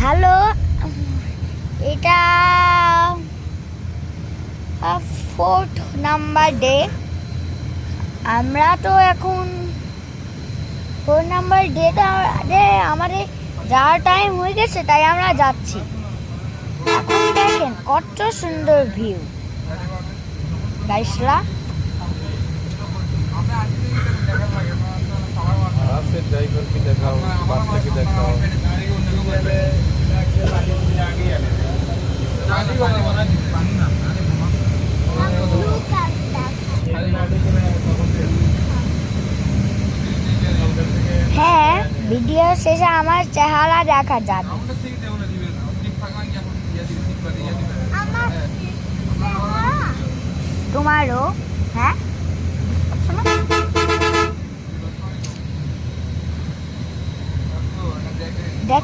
Hello, এটা 4th number day. আমরা তো এখন 4 নাম্বার ডেটা আমাদের যাওয়ার টাইম হয়ে গেছে, তাই আমরা যাচ্ছি। এখন দেখেন কত সুন্দর ভিউ গাইসরা। হ্যাঁ, ভিডিও শেষে আমার চেহারা দেখা যাবে। তোমারও। হ্যাঁ, দেখ